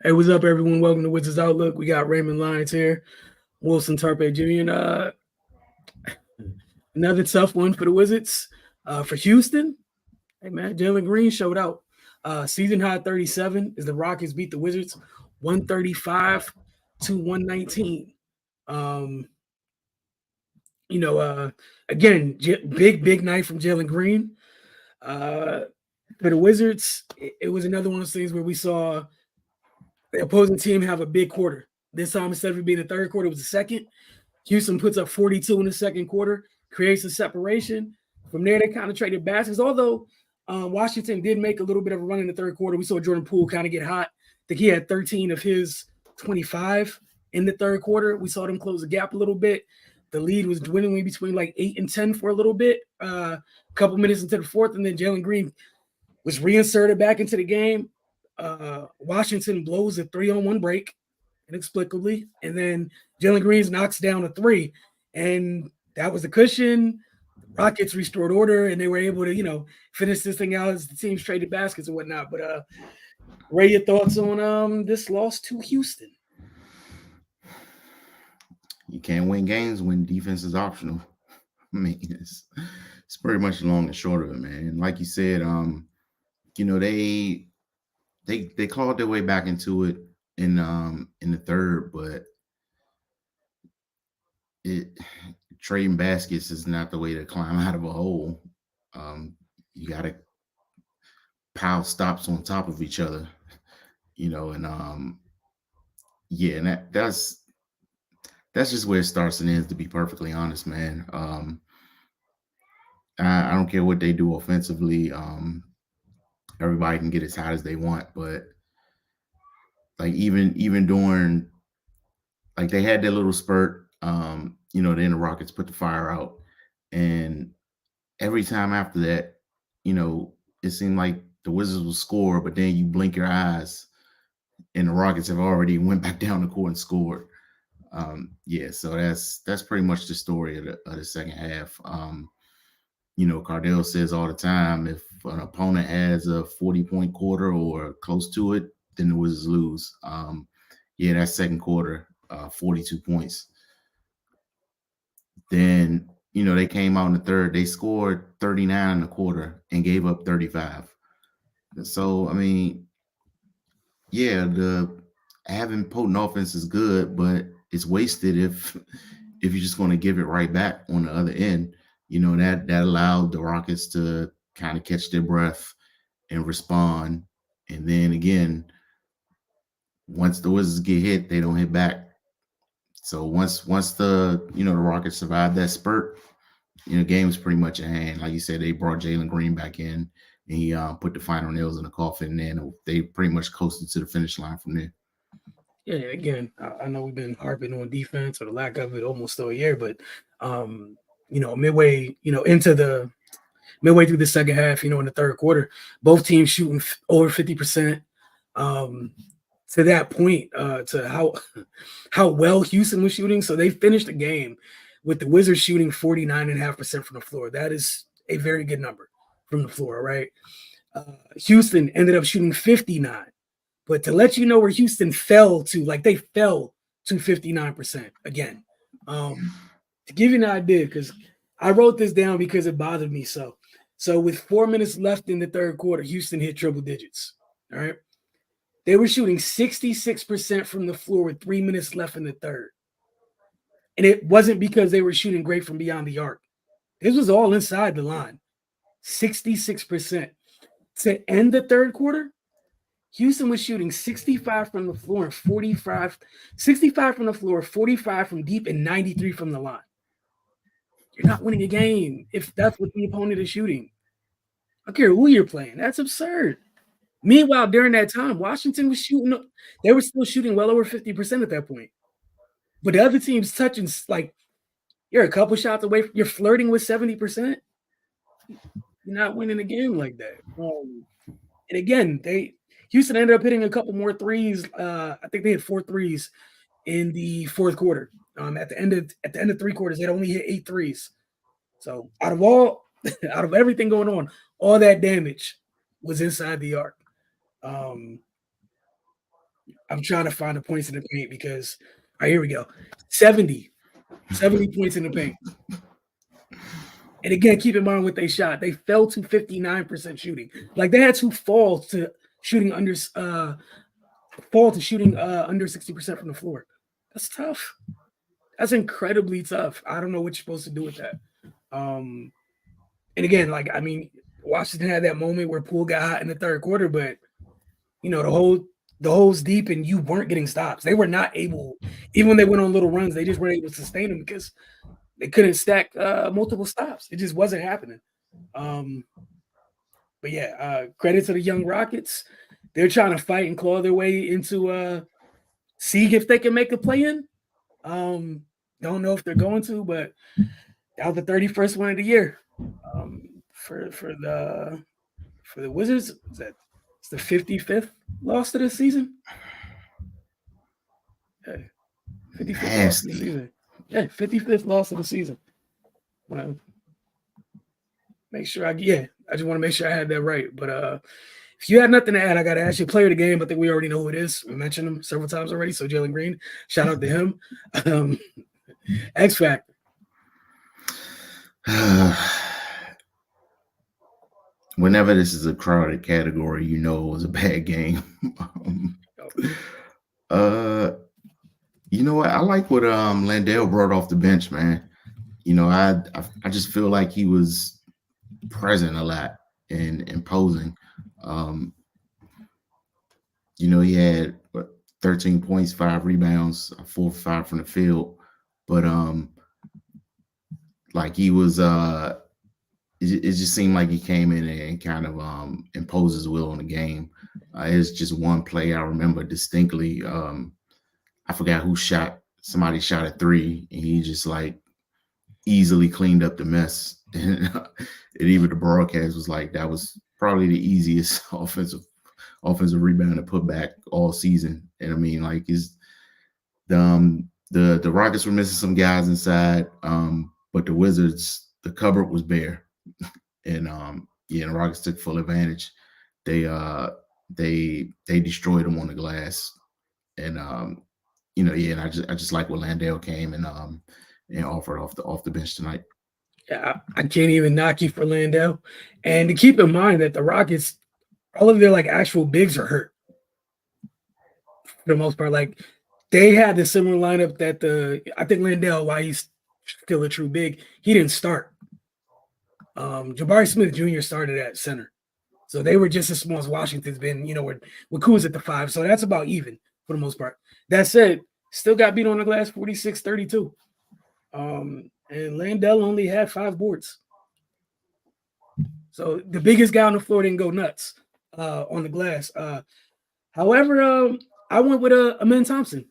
Hey, what's up, everyone? Welcome to Wizards Outlook. We got Raymond Lyons here, Wilson Tarpe Jr., and another tough one for the Wizards. For Houston, hey, man, Jalen Green showed out. Season high 37 as the Rockets beat the Wizards 135 to 119. Um, you know, uh, again, big night from Jalen Green. Uh, for the Wizards, it was another one of those things where we saw the opposing team have a big quarter. This time, instead of it being the third quarter, it was the second. Houston puts up 42 in the second quarter, creates a separation. From there, they kind of traded baskets. Although Washington did make a little bit of a run in the third quarter, we saw Jordan Poole kind of get hot. I think he had 13 of his 25 in the third quarter. We saw them close the gap a little bit. The lead was dwindling between like 8 and 10 for a little bit, a couple minutes into the fourth, and then Jalen Green was reinserted back into the game. Washington blows a 3-on-1 break inexplicably, and then Jalen Green knocks down a three, and that was the cushion. The Rockets restored order, and they were able to, finish this thing out as the teams traded baskets and whatnot. But Ray, your thoughts on this loss to Houston? You can't win games when defense is optional. I mean, it's pretty much the long and short of it, man. And like you said, they clawed their way back into it in the third, but it trading baskets is not the way to climb out of a hole. You got to pile stops on top of each other, and yeah, and that's just where it starts and ends. To be perfectly honest, man, I don't care what they do offensively. Everybody can get as hot as they want, but like even during like they had their little spurt, then the Rockets put the fire out, and every time after that, it seemed like the Wizards will score, but then you blink your eyes, and the Rockets have already went back down the court and scored. Yeah, so that's pretty much the story of the second half. Cardell says all the time, if an opponent has a 40-point quarter or close to it, then the Wizards lose. Yeah, that second quarter, 42 points. Then, they came out in the third. They scored 39 in the quarter and gave up 35. So, I mean, yeah, the having potent offense is good, but it's wasted if you're just going to give it right back on the other end. That allowed the Rockets to kind of catch their breath and respond. And then again, once the Wizards get hit, they don't hit back. So once the Rockets survived that spurt, game was pretty much in hand. Like you said, they brought Jalen Green back in, and he put the final nails in the coffin, and then they pretty much coasted to the finish line from there. Yeah, again, I know we've been harping on defense or the lack of it almost all year, but midway, midway through the second half, in the third quarter, both teams shooting over 50%. To that point, to how well Houston was shooting. So they finished the game with the Wizards shooting 49.5% from the floor. That is a very good number from the floor, right? Houston ended up shooting 59. But to let you know where Houston fell to, like they fell to 59% again. To give you an idea, because I wrote this down because it bothered me so. So with 4 minutes left in the third quarter, Houston hit triple digits. All right. They were shooting 66% from the floor with 3 minutes left in the third. And it wasn't because they were shooting great from beyond the arc. This was all inside the line. 66%. To end the third quarter, Houston was shooting 65 from the floor and 65 from the floor, 45 from deep, and 93 from the line. You're not winning a game if that's what the opponent is shooting. I don't care who you're playing. That's absurd. Meanwhile, during that time, Washington was shooting. They were still shooting well over 50% at that point. But the other team's touching, like, you're a couple shots away. You're flirting with 70%. You're not winning a game like that. And again, Houston ended up hitting a couple more threes. I think they had 4 threes in the fourth quarter. At the end of 3 quarters, they'd only hit 8 threes. So out of everything going on, all that damage was inside the arc. I'm trying to find the points in the paint because all right, here we go. 70 points in the paint. And again, keep in mind what they shot. They fell to 59% shooting. Like they had to fall to shooting under 60% from the floor. That's tough. That's incredibly tough. I don't know what you're supposed to do with that. And again, like I mean, Washington had that moment where Poole got hot in the third quarter, but the hole's deep and you weren't getting stops. They were not able, even when they went on little runs, they just weren't able to sustain them because they couldn't stack multiple stops. It just wasn't happening. But yeah, credit to the young Rockets. They're trying to fight and claw their way into see if they can make a play in. Don't know if they're going to, but that was the 31st win of the year. For the Wizards, it's the 55th loss of the season. Okay. 55th loss of the season. Yeah, 55th loss of the season. Well, make sure I just want to make sure I had that right. But if you had nothing to add, I got to ask you player of the game. I think we already know who it is. We mentioned him several times already. So Jalen Green, shout out to him. X Factor. Whenever this is a crowded category, you know it was a bad game. You know what? I like what Landale brought off the bench, man. You know, I just feel like he was present a lot and imposing. You know, he had 13 points, 5 rebounds, 4 for 5 from the field, but like he was it just seemed like he came in and kind of imposed his will on the game. It's just one play I remember distinctly. I forgot who shot. Somebody shot a 3, and he just like easily cleaned up the mess. And even the broadcast was like, that was probably the easiest offensive rebound to put back all season. And I mean, like, the Rockets were missing some guys inside, but the Wizards, the cupboard was bare. And the Rockets took full advantage. They destroyed them on the glass. And and I just like what Landale came and offered off the bench tonight. Yeah, I can't even knock you for Landale. And to keep in mind that the Rockets, all of their like actual bigs are hurt for the most part. Like they had the similar lineup that I think Landale, why he's still a true big, he didn't start. Jabari Smith Jr. started at center. So they were just as small as Washington's been, with Kuz at the 5. So that's about even for the most part. That said, still got beat on the glass 46-32. And Landale only had 5 boards. So the biggest guy on the floor didn't go nuts on the glass. However, I went with Amen Thompson.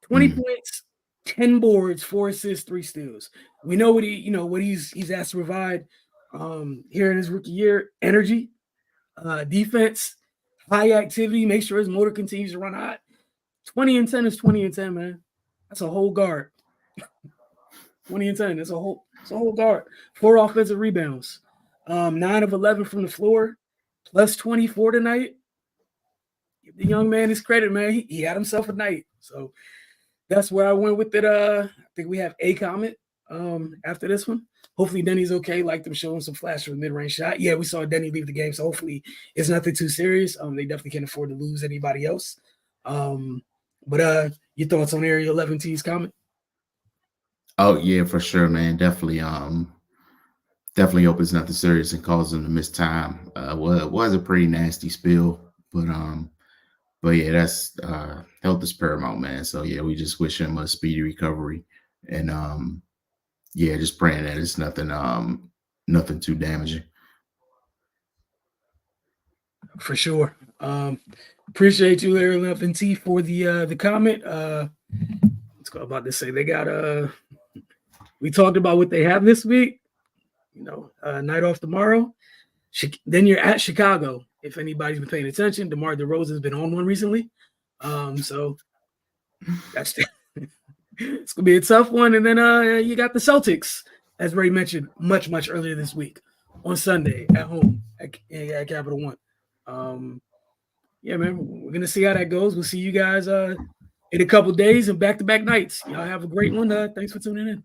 20 points, 10 boards, 4 assists, 3 steals. We know what he's asked to provide here in his rookie year: energy, defense, high activity, make sure his motor continues to run hot. 20 and 10 is 20 and 10, man. That's a whole guard. 20 and 10. It's a whole guard. 4 offensive rebounds. 9 of 11 from the floor, plus 24 tonight. Give the young man his credit, man. He had himself a night. So that's where I went with it. I think we have a comment after this one. Hopefully Denny's okay. Like them showing some flash of a mid-range shot. Yeah, we saw Denny leave the game, so hopefully it's nothing too serious. They definitely can't afford to lose anybody else. But your thoughts on Area 11 T's comment? Oh yeah, for sure, man. Definitely hope it's nothing serious and cause them to miss time. Well, it was a pretty nasty spill, but yeah, that's health is paramount, man. So yeah, we just wish him a speedy recovery, and just praying that it's nothing too damaging. For sure. Appreciate you, Larry Left T, for the comment. Let's go about to say they got we talked about what they have this week. Night off tomorrow. Then you're at Chicago. If anybody's been paying attention, DeMar DeRozan's been on one recently. So that's it's gonna be a tough one. And then you got the Celtics, as Ray mentioned, much earlier this week on Sunday at home at Capital One. Yeah, man, we're gonna see how that goes. We'll see you guys in a couple days and back-to-back nights. Y'all have a great one. Thanks for tuning in.